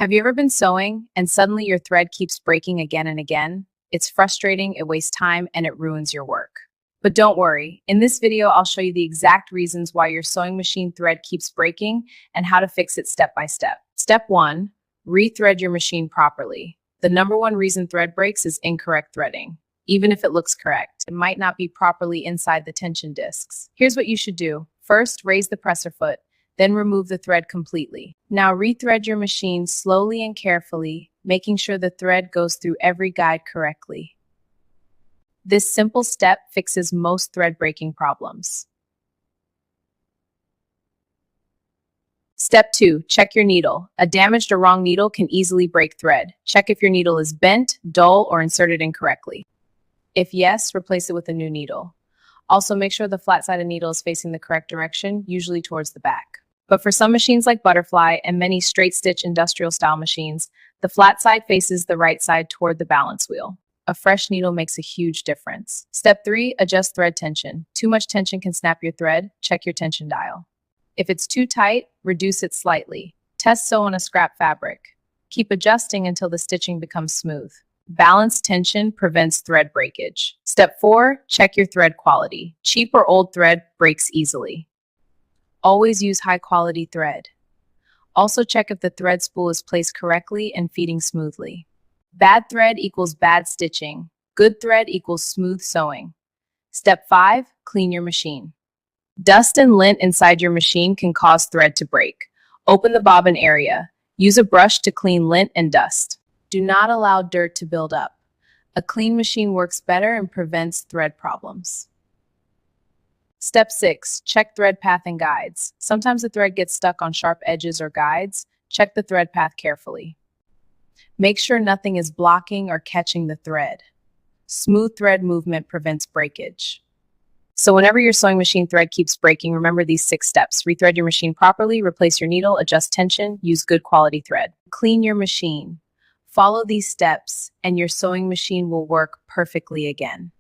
Have you ever been sewing and suddenly your thread keeps breaking again and again? It's frustrating, it wastes time, and it ruins your work. But don't worry, in this video, I'll show you the exact reasons why your sewing machine thread keeps breaking and how to fix it step by step. Step 1, rethread your machine properly. The number one reason thread breaks is incorrect threading. Even if it looks correct, it might not be properly inside the tension discs. Here's what you should do. First, raise the presser foot. Then remove the thread completely. Now rethread your machine slowly and carefully, making sure the thread goes through every guide correctly. This simple step fixes most thread breaking problems. Step 2, check your needle. A damaged or wrong needle can easily break thread. Check if your needle is bent, dull, or inserted incorrectly. If yes, replace it with a new needle. Also, make sure the flat-sided needle is facing the correct direction, usually towards the back. But for some machines like Butterfly and many straight-stitch industrial-style machines, the flat side faces the right side toward the balance wheel. A fresh needle makes a huge difference. Step 3, adjust thread tension. Too much tension can snap your thread. Check your tension dial. If it's too tight, reduce it slightly. Test sew on a scrap fabric. Keep adjusting until the stitching becomes smooth. Balanced tension prevents thread breakage. Step 4, check your thread quality. Cheap or old thread breaks easily. Always use high-quality thread. Also check if the thread spool is placed correctly and feeding smoothly. Bad thread equals bad stitching. Good thread equals smooth sewing. Step 5, clean your machine. Dust and lint inside your machine can cause thread to break. Open the bobbin area. Use a brush to clean lint and dust. Do not allow dirt to build up. A clean machine works better and prevents thread problems. Step 6, check thread path and guides. Sometimes the thread gets stuck on sharp edges or guides. Check the thread path carefully. Make sure nothing is blocking or catching the thread. Smooth thread movement prevents breakage. So whenever your sewing machine thread keeps breaking, remember these 6 steps. Rethread your machine properly, replace your needle, adjust tension, use good quality thread. Clean your machine. Follow these steps and your sewing machine will work perfectly again.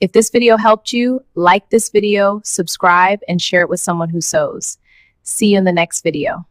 If this video helped you, like this video, subscribe, and share it with someone who sews. See you in the next video.